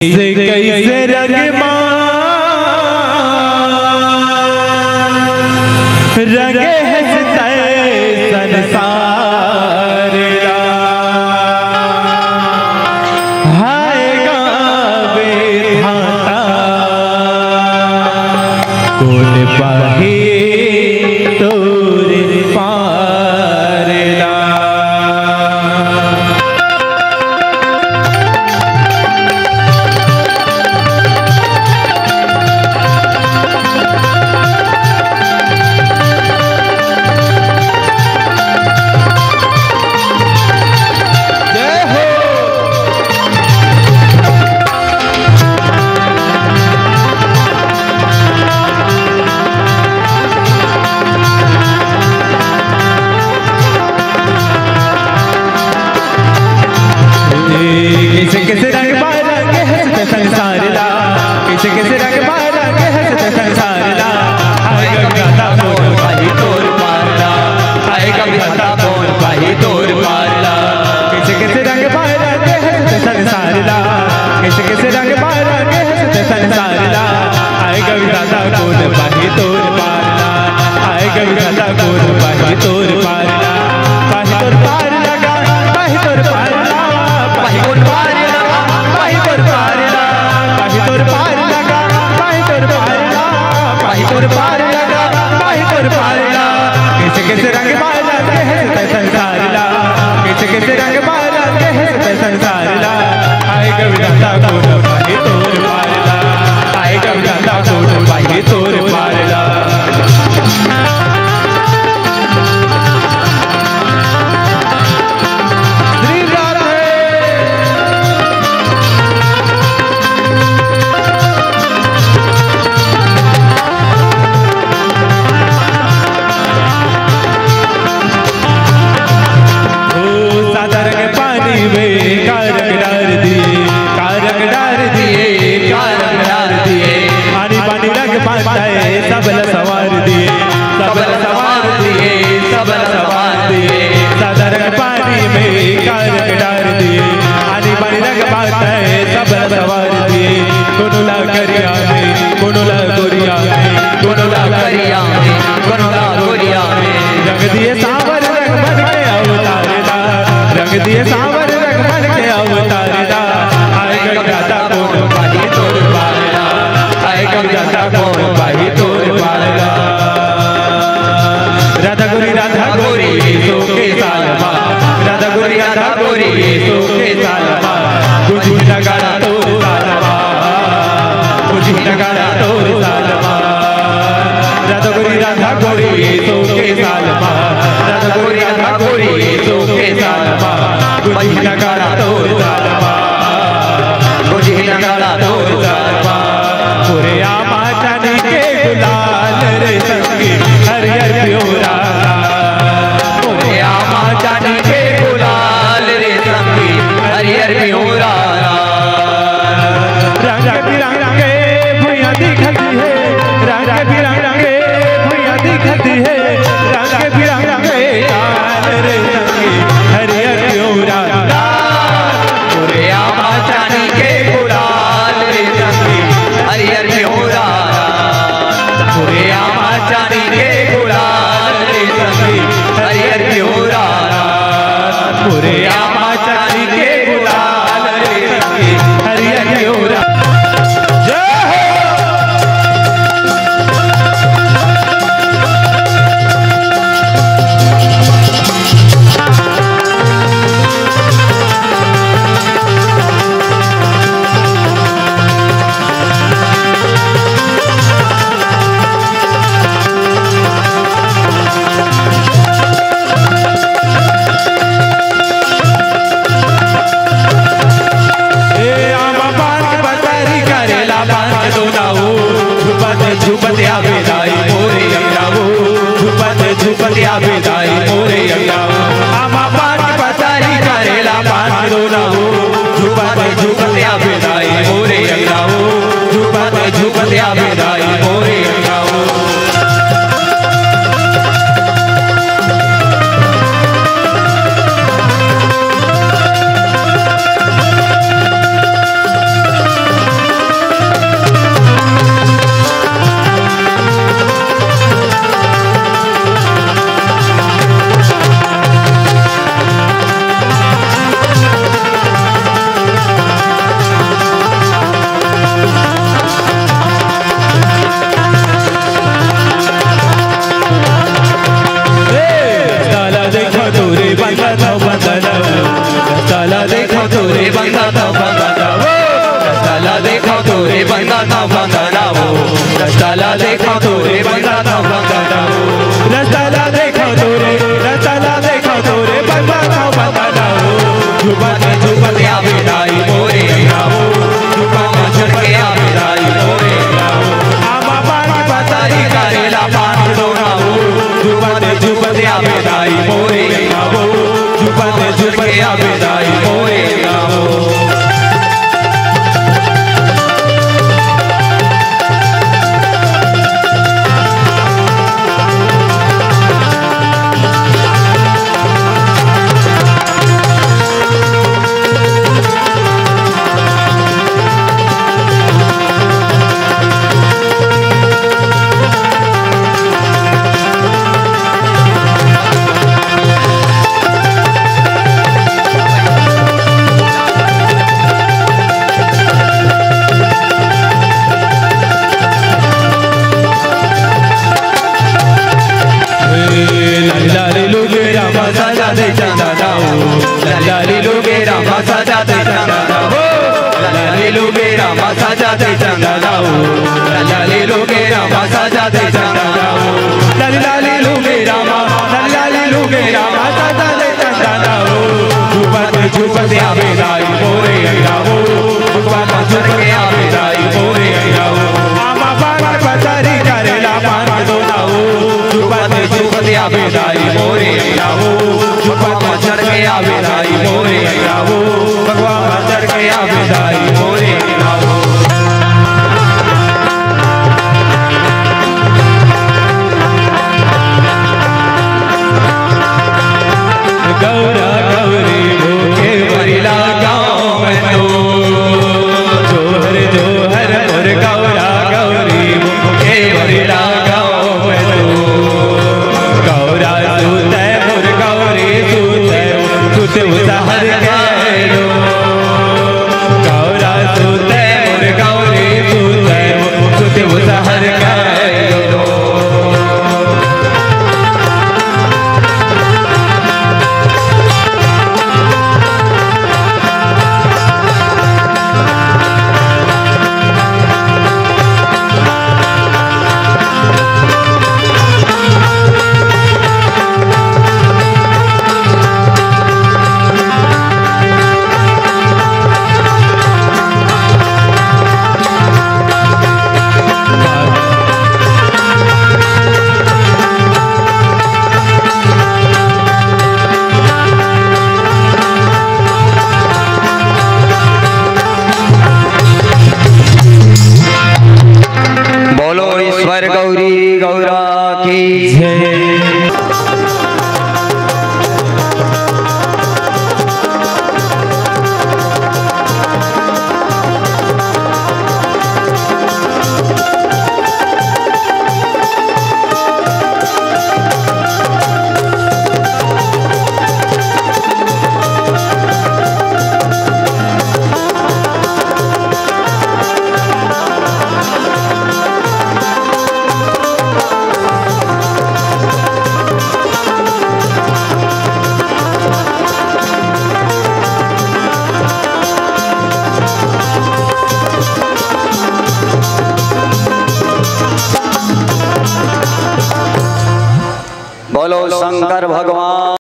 कैसे रंगे रंगे संसार हायगा बेधाता कोल पाही तोर पारला। किसे किसे रंग बारंगे हंसते संसार ला, किसे किसे रंग बारंगे हंसते संसार ला। आएगा विधाता बोल पाही तोर पारला, आएगा विधाता बोल पाही तोर पारला। किसे किसे रंग बारंगे हंसते संसार ला, किसे किसे रंग बारंगे हंसते संसार ला। आएगा विधाता बोल पाही तोर पारला, आएगा विधाता बोल पाही तोर पारला। पाही तोर पार लगा, पाही तोर पारला, पाही तोर पार लगा, पाही तोर पारला, पाही तोर पार लगा, पाही तोर पारला, पाही तोर पार लगा, पाही तोर पारला। किसे किसे रंग बारंगे हंसते संसार ला, किसे किसे रंग बारंगे हंसते संसार ला। आएगा विधाता बोल पाही तोर पारला, आएगा विधाता बोल पाही तोर पारला। सबल सवार दिए, सबल सवार दिए, सबल सवार दिए। साधारण पानी में कारक डार दिए, आनी पानी रंग बात है सबल सवार दिए। कोनुला करिया में, कोनुला गोरिया में, कोनुला करिया में, कोनुला गोरिया में। रंग दिए सांवर रंग बन के अवतारदा, रंग दिए सांवर रंग बन के अवतारदा। आएगा विधाता बोल पाही तोर पारला, आएगा विधाता बोल पाही तोर पारला। राधा गोरी सो के सालमा, राधा गोरी सो के सालमा। कुछ नगाड़ा तोर सालमा, कुछ नगाड़ा तोर सालमा। राधा गोरी सो के सालमा, राधा गोरी सो के सालमा। कुछ नगाड़ा तोर सालमा, कुछ नगाड़ा तोर सालमा। पूरे आमा जानी के गुलाल रे संगी हरियर प्योरा, पूरे आमा जानी के गुलाल रे संगी हरियर प्योरा। रंग बिरंगे भुइयां दिखती है, रंग बिरंगे भुइयां दिखती है। रंग बिरंगे लाल रे संगी हरियर प्योरा। पूरे आमा जानी के गुलाल रे संगी हरियर प्योरा, पूरे आमा जानी के गुलाल रे संगी हरियर प्योरा। पूरे आमा जानी के गुलाल रे संगी हरियर प्योरा। झुपतिया बेदाई मोरे अंगाओ, झुपतिया बेदाई मोरे अंगाओ। आमा पान पतारी करेला पान दोनाओ, झुपतिया बेदाई मोरे अंगाओ, झुपतिया बेदाई मोरे अंगाओ। बंदा था बंदना वो रस्ताला देखा तोरे बंदा था बंदना वो रस्ताला देखा तोरे बंदा था बंदना वो झुपत आवे दाई मोरे आओ झुपत झटके आवे दाई मोरे आओ आमा पानी पतारी करेला पान डोनाओ झुपत आवे दाई मोरे आओ झुपत झटके आवे दाई मोरे आओ सजाते चंदा दाओ लाली लोगे रामा सजाते चंदा दाओ लाली लोगे रामा सजाते चंदा दाओ लाली लोगे रामा सजाते चंदा दाओ लाली लोगे रामा सजाते चंदा दाओ झुपत आवे दाई मोरे आओ झुपत झटके आवे दाई मोरे आओ आमा पान पतारी करेला पान डोनाओ झुपत आवे दाई मोरे आओ भगवान चढ़ के आवे दाई मोरे आओ भगवान चढ़ के आवे दाई मोरे आओ गौरा गौरी भूखे मरिला गाँव में तो जोहर जोहर मोर गौरा गौरी भूखे मरिला गाँव में तो गौरा सूते मोर गौरी सूते उतार गैलो गौरा सूते मोर गौरी सूते उतार गैलो गौरी गौरा की जय। बोलो शंकर भगवान।